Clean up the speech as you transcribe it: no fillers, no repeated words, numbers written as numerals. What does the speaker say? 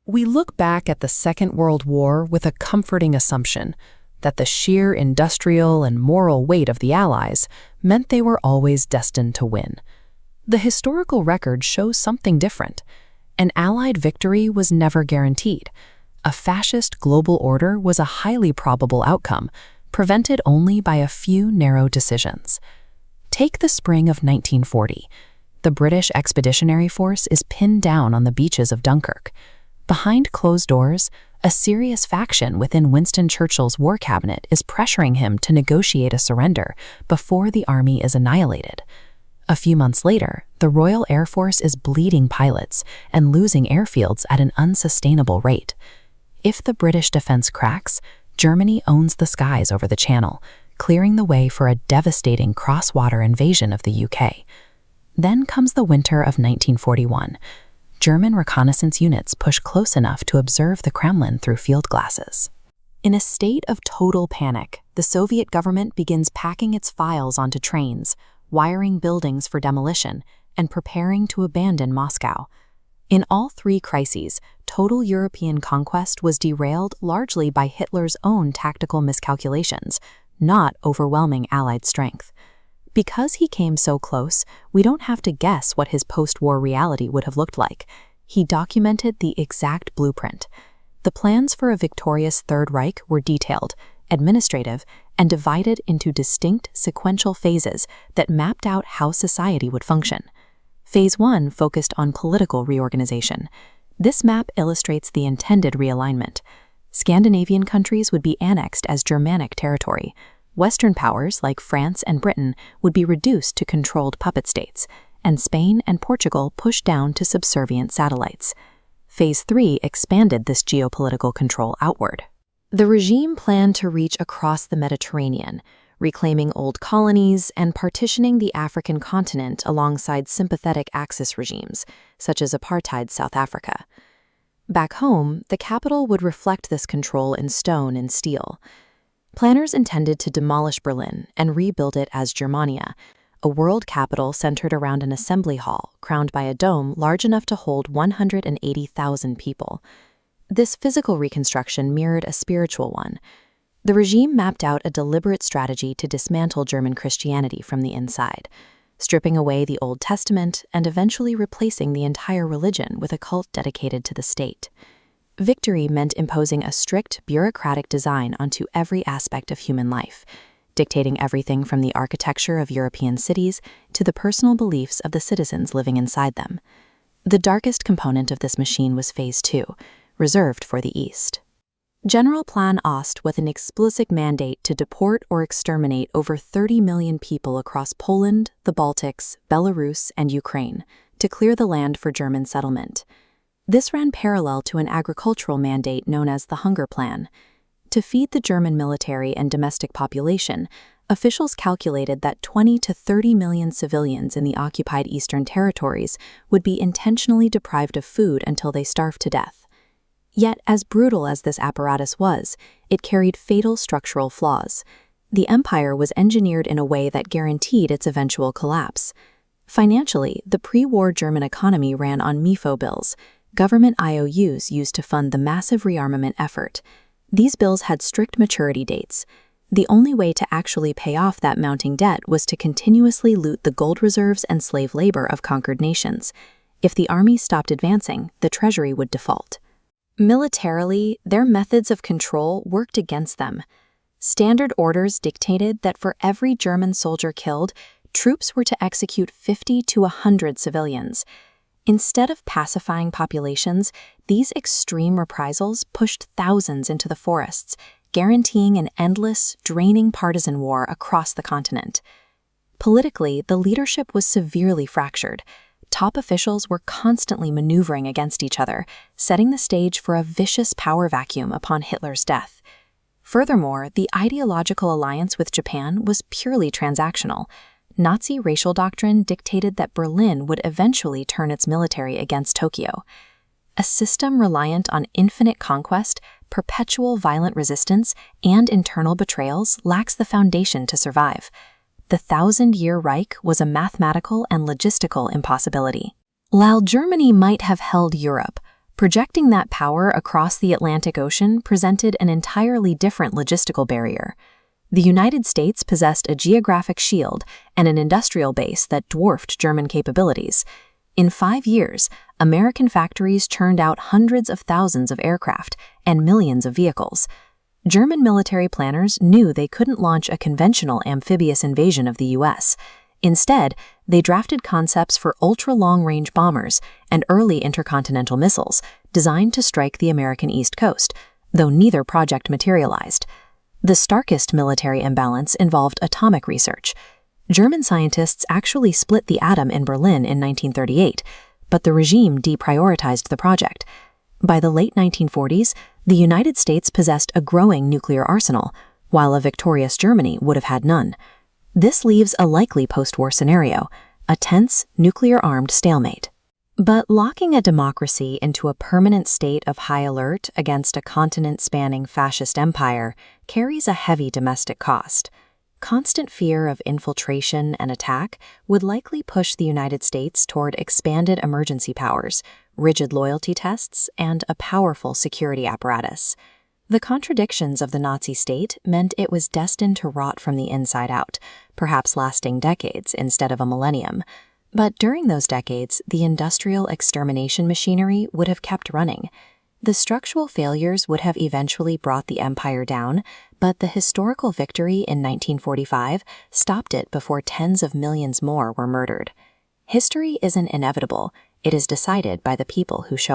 We look back at the Second World War with a comforting assumption that the sheer industrial and moral weight of the Allies meant they were always destined to win. The historical record shows something different. An Allied victory was never guaranteed. A fascist global order was a highly probable outcome, prevented only by a few narrow decisions. Take the spring of 1940. The British Expeditionary Force is pinned down on the beaches of Dunkirk. Behind closed doors, a serious faction within Winston Churchill's war cabinet is pressuring him to negotiate a surrender before the army is annihilated. A few months later, the Royal Air Force is bleeding pilots and losing airfields at an unsustainable rate. If the British defense cracks, Germany owns the skies over the Channel, clearing the way for a devastating cross-water invasion of the UK. Then comes the winter of 1941. German reconnaissance units push close enough to observe the Kremlin through field glasses. In a state of total panic, the Soviet government begins packing its files onto trains, wiring buildings for demolition, and preparing to abandon Moscow. In all three crises, total European conquest was derailed largely by Hitler's own tactical miscalculations, not overwhelming Allied strength. Because he came so close, we don't have to guess what his post-war reality would have looked like. He documented the exact blueprint. The plans for a victorious Third Reich were detailed, administrative, and divided into distinct sequential phases that mapped out how society would function. Phase 1 focused on political reorganization. This map illustrates the intended realignment. Scandinavian countries would be annexed as Germanic territory. Western powers, like France and Britain, would be reduced to controlled puppet states, and Spain and Portugal pushed down to subservient satellites. Phase 3 expanded this geopolitical control outward. The regime planned to reach across the Mediterranean, reclaiming old colonies and partitioning the African continent alongside sympathetic Axis regimes, such as apartheid South Africa. Back home, the capital would reflect this control in stone and steel. Planners intended to demolish Berlin and rebuild it as Germania, a world capital centered around an assembly hall crowned by a dome large enough to hold 180,000 people. This physical reconstruction mirrored a spiritual one. The regime mapped out a deliberate strategy to dismantle German Christianity from the inside, stripping away the Old Testament and eventually replacing the entire religion with a cult dedicated to the state. Victory meant imposing a strict, bureaucratic design onto every aspect of human life, dictating everything from the architecture of European cities to the personal beliefs of the citizens living inside them. The darkest component of this machine was Phase 2, reserved for the East. General Plan Ost with an explicit mandate to deport or exterminate over 30 million people across Poland, the Baltics, Belarus, and Ukraine, to clear the land for German settlement. This ran parallel to an agricultural mandate known as the Hunger Plan. To feed the German military and domestic population, officials calculated that 20 to 30 million civilians in the occupied Eastern territories would be intentionally deprived of food until they starved to death. Yet, as brutal as this apparatus was, it carried fatal structural flaws. The empire was engineered in a way that guaranteed its eventual collapse. Financially, the pre-war German economy ran on MIFO bills, government IOUs used to fund the massive rearmament effort. These bills had strict maturity dates. The only way to actually pay off that mounting debt was to continuously loot the gold reserves and slave labor of conquered nations. If the army stopped advancing, the treasury would default. Militarily, their methods of control worked against them. Standard orders dictated that for every German soldier killed, troops were to execute 50 to 100 civilians. Instead of pacifying populations, these extreme reprisals pushed thousands into the forests, guaranteeing an endless, draining partisan war across the continent. Politically, the leadership was severely fractured. Top officials were constantly maneuvering against each other, setting the stage for a vicious power vacuum upon Hitler's death. Furthermore, the ideological alliance with Japan was purely transactional. Nazi racial doctrine dictated that Berlin would eventually turn its military against Tokyo. A system reliant on infinite conquest, perpetual violent resistance, and internal betrayals lacks the foundation to survive. The 1,000-year Reich was a mathematical and logistical impossibility. While Germany might have held Europe, Projecting that power across the Atlantic Ocean presented an entirely different logistical barrier. The United States possessed a geographic shield and an industrial base that dwarfed German capabilities. In 5 years, American factories churned out hundreds of thousands of aircraft and millions of vehicles. German military planners knew they couldn't launch a conventional amphibious invasion of the U.S. Instead, they drafted concepts for ultra-long-range bombers and early intercontinental missiles designed to strike the American East Coast, though neither project materialized. The starkest military imbalance involved atomic research. German scientists actually split the atom in Berlin in 1938, but the regime deprioritized the project. By the late 1940s, the United States possessed a growing nuclear arsenal, while a victorious Germany would have had none. This leaves a likely post-war scenario, a tense, nuclear-armed stalemate. But locking a democracy into a permanent state of high alert against a continent-spanning fascist empire carries a heavy domestic cost. Constant fear of infiltration and attack would likely push the United States toward expanded emergency powers, rigid loyalty tests, and a powerful security apparatus. The contradictions of the Nazi state meant it was destined to rot from the inside out, perhaps lasting decades instead of a millennium. But during those decades, the industrial extermination machinery would have kept running. The structural failures would have eventually brought the empire down, but the historical victory in 1945 stopped it before tens of millions more were murdered. History isn't inevitable, it is decided by the people who show up.